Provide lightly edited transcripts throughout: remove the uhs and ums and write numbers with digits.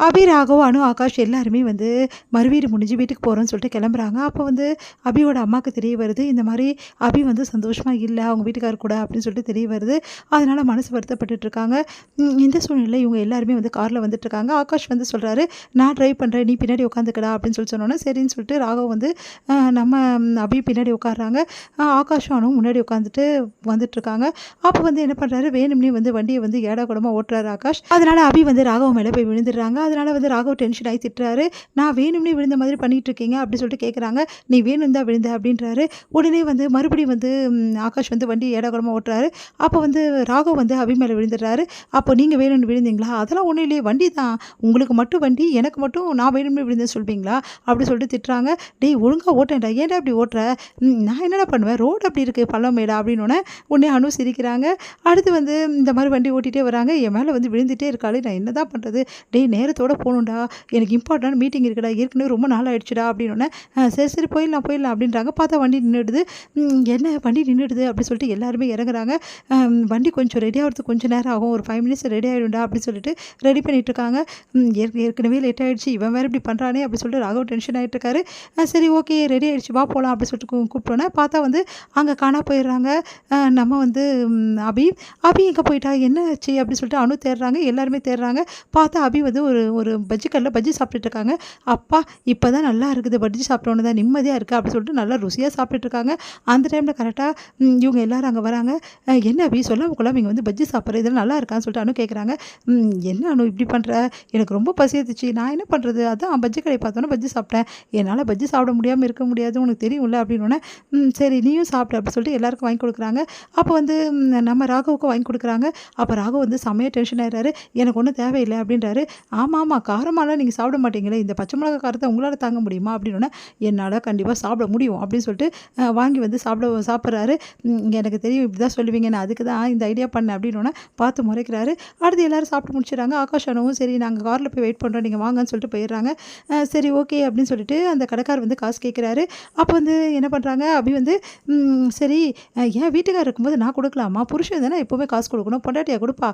அபி, ராகவ், அனு, ஆகாஷ் எல்லாருமே வந்து மறுவீடு முடிஞ்சு வீட்டுக்கு போகிறோன்னு சொல்லிட்டு கிளம்புறாங்க. அப்போ வந்து அபியோட அம்மாவுக்கு தெரிய வருது, இந்த மாதிரி அபி வந்து சந்தோஷமாக இல்லை அவங்க வீட்டுக்காரர் கூட அப்படின்னு சொல்லிட்டு தெரிய வருது. அதனால் மனசு வருத்தப்பட்டுட்டு இருக்காங்க. இந்த சூழ்நிலையில் இவங்க எல்லாருமே வந்து காரில் வந்துட்டுருக்காங்க. ஆகாஷ் வந்து சொல்கிறாரு, நான் ட்ரைவ் பண்ணுறேன், நீ பின்னாடி உட்காந்துக்கடா அப்படின்னு சொன்னோன்னே சரின்னு சொல்லிட்டு ராகவ் வந்து நம்ம அபி பின்னாடி உட்காடுறாங்க. ஆகாஷும் அனுவும் முன்னாடி உட்காந்துட்டு வந்துட்டுருக்காங்க. அப்போ வந்து என்ன பண்ணுறாரு, வேணும்னே வந்து வண்டியை வந்து ஏடா கூடமாக ஓட்டுறாரு ஆகாஷ். அதனால் அபி வந்து ராகவ் மேலே போய் விழுந்துடுறாங்க. அதனால் வந்து ராகவ் டென்ஷன் ஆகி திட்டுறாரு, நான் வேணும்னே விழுந்த மாதிரி பண்ணிகிட்டு இருக்கீங்க அப்படின்னு சொல்லிட்டு கேட்குறாங்க. நீ வேணும் தான் விழுந்த அப்படின்றாரு. உடனே வந்து மறுபடியும் வந்து ஆகாஷ் வந்து வண்டி ஏடாகுடமாக ஓட்டுறாரு. அப்போ வந்து ராகவ் வந்து அபி மேலே விழுந்துடுறாரு. அப்போ நீங்கள் வேணும்னு விழுந்தீங்களா, அதெல்லாம் ஒன்றும் இல்லையே, வண்டி தான், உங்களுக்கு மட்டும் வண்டி, எனக்கு மட்டும் நான் வேணும்னு விழுந்தேன்னு சொல்வீங்களா அப்படி சொல்லிட்டு திட்டுறாங்க. டேய் ஒழுங்காக ஓட்டேன்டா, ஏன்டா இப்படி ஓட்டுற, நான் என்னடா பண்ணுவேன், ரோடு அப்படி இருக்குது பள்ளம் மேடா அப்படின்னோடனே உடனே அனு சிரிக்கிறாங்க. அடுத்து வந்து இந்த மாதிரி வண்டி ஓட்டிகிட்டே வராங்க. என் மேலே வந்து விழுந்துகிட்டே இருக்காளே, நான் என்ன தான் பண்ணுறது, டேய் நேரத்தோடு போகணுண்டா, எனக்கு இம்பார்ட்டன்ட் மீட்டிங் இருக்குடா, ஏற்கனவே ரொம்ப நாள் ஆகிடுச்சுடா அப்படின்னோடனே சரி சரி போயிடலாம் அப்படின்றாங்க. பார்த்தா வண்டி நின்றுடுது. என்ன வண்டி நின்றுடுது அப்படின்னு சொல்லிட்டு எல்லாருமே இறங்குறாங்க. வண்டி கொஞ்சம் ரெடி ஆகிறதுக்கு கொஞ்சம் நேரம் ஆகும், ஒரு 5 மினிட்ஸ் ரெடி ஆகிடும்டா அப்படின்னு சொல்லிட்டு ரெடி பண்ணிகிட்ருக்காங்க. ஏற்கனவே லேட் ஆகிடுச்சு, இவன் வேறு இப்படி பண்ணுறானே அப்படின்னு சொல்லிட்டு ராகவ் டென்ஷன் ஆகிட்டுருக்காரு. சரி ஓகே ரெடி ஆகிடுச்சு வா போகலாம் அப்படின்னு சொல்லிட்டு கூப்பிட்டோன்னே பார்த்தா வந்து அங்கே காணா போயிடுறாங்க. நம்ம வந்து அபி எங்கே போயிட்டா, என்ன ஆச்சு அப்படின்னு சொல்லிட்டு அனு தேடுறாங்க, எல்லாருமே தேடுறாங்க. பார்த்தா அபி வந்து ஒரு பஜ்ஜி கல்லில் பஜ்ஜி சாப்பிட்டுட்டு இருக்காங்க. அப்பா இப்போ தான் நல்லா இருக்குது, பஜ்ஜி சாப்பிட்டோன்னு தான் நிம்மதியாக இருக்குது அப்படின்னு சொல்லிட்டு நல்லா ருசியாக சாப்பிட்டுட்டு இருக்காங்க. அந்த டைமில் கரெக்டாக இவங்க எல்லோரும் அங்கே வராங்க. என்ன அபி சொல்லாம கொள்ளாம இங்கே வந்து பஜ்ஜி சாப்பிட்ற, இதெல்லாம் நல்லா இருக்கான்னு சொல்லிட்டு அனு கேட்குறாங்க. என்ன அனு இப்படி பண்ணுற, எனக்கு ரொம்ப பசி எடுத்துச்சு, நான் என்ன பண்ணுறது, அதான் பஜ்ஜி கடையை பார்த்தோன்னே பஜ்ஜி சாப்பிட்டேன், என்னால் பஜ்ஜி சாப்பிட முடியாமல் இருக்க முடியாது, உனக்கு தெரியும்ல அப்படின்னோடனே சரி நீயும் சாப்பிட்டு அப்படின்னு சொல்லிட்டு எல்லாருக்கும் வாங்கி கொடுக்குறாங்க. அப்போ வந்து நம்ம ராகவுக்கும் வாங்கி கொடுக்குறாங்க. அப்போ ராகவ் வந்து செம்மையாக டென்ஷன் ஆகிறாரு, எனக்கு ஒன்றும் தேவையில்லை அப்படின்றாரு. ஆமாம் காரமாலாம் நீங்கள் சாப்பிட மாட்டீங்களே, இந்த பச்சை மிளகா காரத்தை உங்களால் தாங்க முடியுமா அப்படின்னோடனே என்னால் கண்டிப்பாக சாப்பிட முடியும் அப்படின்னு சொல்லிட்டு வாங்கி வந்து சாப்பிட்றாரு. எனக்கு தெரியும் இப்படி தான் சொல்லுவீங்க, நான் அதுக்கு தான் இந்த ஐடியா பண்ணேன் அப்படின்னோடனே பார்த்து முறைக்கிறாரு. அடுத்து எல்லோரும் சாப்பிட்டு முடிச்சிடறாங்க. ஆகாஷ் அனுவும் சரி நாங்கள் காரில் போய் வெயிட் பண்ணுறோம், நீங்கள் வாங்கன்னு சொல்லிட்டு போயிடுறாங்க. சரி ஓகே அப்படின்னு சொல்லிட்டு அந்த கடைக்கார் வந்து காசு கேட்குறாரு. அப்போ வந்து என்ன பண்ணுறாங்க, அப்படி வந்து சரி என் வீட்டுக்காரர் இருக்கும்போது நான் கொடுக்கலாமா, புருஷன் தானே எப்போவுமே காசு கொடுக்கணும், பொண்டாட்டியா கொடுப்பா,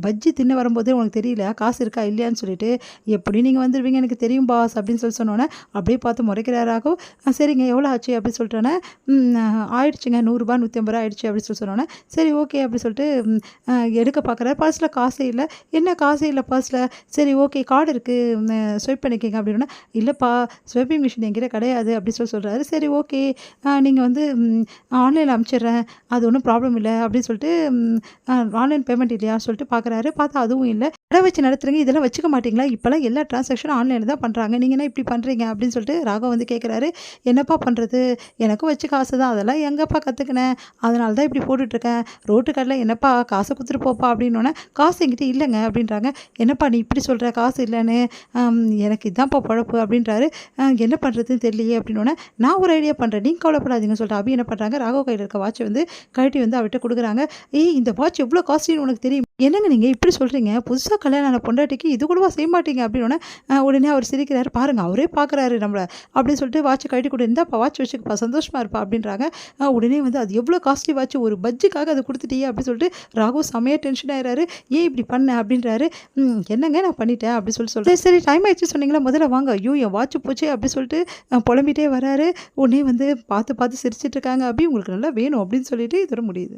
பஜ்ஜி தின்ன வரும்போது உனக்கு தெரியல காசு இருக்கா இல்லையான்னு சொல்லிட்டு, எப்படி நீங்கள் வந்துடுவீங்க எனக்கு தெரியும் பாஸ் அப்படின்னு சொன்னோன்னே அப்படியே பார்த்து முறைக்கிறாராகும். சரிங்க எவ்வளோ ஆச்சு அப்படின்னு சொல்லிட்டோன்னே ஆயிடுச்சுங்க 100 ரூபா 150 ரூபா ஆயிடுச்சு அப்படின்னு சொன்னோன்னே சரி ஓகே அப்படின்னு சொல்லிட்டு எடுக்க பார்க்குறாரு. பர்ஸில் காசே இல்லை. என்ன காசே இல்லை பர்ஸில், சரி ஓகே கார்டு இருக்குது ஸ்வைப் பண்ணிக்கங்க அப்படின்னா, இல்லைப்பா ஸ்வைப்பிங் மிஷின் என்கிட்ட கிடையாது அப்படின்னு சொல்கிறாரு. சரி ஓகே நீங்கள் வந்து ஆன்லைனில் அனுப்பிச்சிடுறேன், அது ஒன்றும் ப்ராப்ளம் இல்லை அப்படின்னு சொல்லிட்டு ஆன்லைன் பேமெண்ட் இல்லையா சொல்லிட்டு பார்க்குறாரு. பார்த்தா அதுவும் இல்லை. கடை வச்சு நடத்துகிறீங்க, இதெல்லாம் வச்சுக்க மாட்டிங்களா, இப்போல்லாம் எல்லா ட்ரான்சாக்ஷனும் ஆன்லைனில் தான் பண்ணுறாங்க, நீங்கள் என்ன இப்படி பண்ணுறீங்க அப்படின்னு சொல்லிட்டு ராகவ் வந்து கேட்குறாரு. என்னப்பா பண்ணுறது, எனக்கும் வச்சு காசு தான், அதெல்லாம் எங்கப்பா கற்றுக்கினேன், அதனால தான் இப்படி போட்டுட்ருக்கேன், ரோட்டு கடையில் என்னப்பா காசை கொடுத்துட்டு போப்பா அப்படின்னோடனே காசு என்கிட்ட இல்லைங்க அப்படின்றாங்க. என்னப்பா நீ இப்படி சொல்கிற காசு இல்லைன்னு, எனக்கு இதான்ப்பா பொழப்பு அப்படின்றாரு. என்ன பண்ணுறதுன்னு தெரியலையே அப்படின்னோடனே நான் ஒரு ஐடியா பண்ணுறேன், நீங்கள் கவலைப்படாதீங்கன்னு சொல்லிட்டு அபி என்ன பண்ணுறாங்க, ராகவ் கையில் இருக்க வாட்சை வந்து கழட்டி வந்து அவர்கிட்ட கொடுக்குறாங்க. இந்த வாட்ச் எவ்வளோ காஸ்ட்லின்னு உனக்கு தெரியும், என்னங்க நீங்கள் இப்படி சொல்கிறீங்க, புதுசாக கல்யாணம் ஆன பொண்டாட்டிக்கு இது கூடவா செய்ய மாட்டீங்க அப்படின்னோடனே உடனே அவர் சிரிக்கிறாரு. பாருங்கள் அவரே பார்க்குறாரு நம்மளை அப்படின்னு சொல்லிட்டு வாட்சை கழட்டி கொடு, இருந்தாப்பா வாட்ச் வச்சுக்கப்பா சந்தோஷமாக இருப்பா அப்படின்றாங்க. உடனே வந்து அது எவ்வளோ காஸ்ட்லி வாட்ச், ஒரு பஜ்ஜிக்காக அதை கொடுத்துட்டியே அப்படின்னு சொல்லிட்டு ராகவ் செமையாக டென்ஷன் ஆகிறாரு. ஏன் இப்படி பண்ண அப்படின்றாரு. என்னங்க நான் பண்ணிட்டேன் அப்படின்னு சொல்லிட்டு சரி டைம் ஆயிடுச்சு சொன்னீங்களா முதல்ல வாங்க, ஐயோ என் வாட்ச் போச்சு அப்படி சொல்லிட்டு புலம்பிகிட்டே வராரு. உடனே வந்து பார்த்து சிரிச்சிட்டு இருக்காங்க. அப்படி உங்களுக்கு நல்லா வேணும் அப்படின்னு சொல்லிட்டு இதோட முடியுது.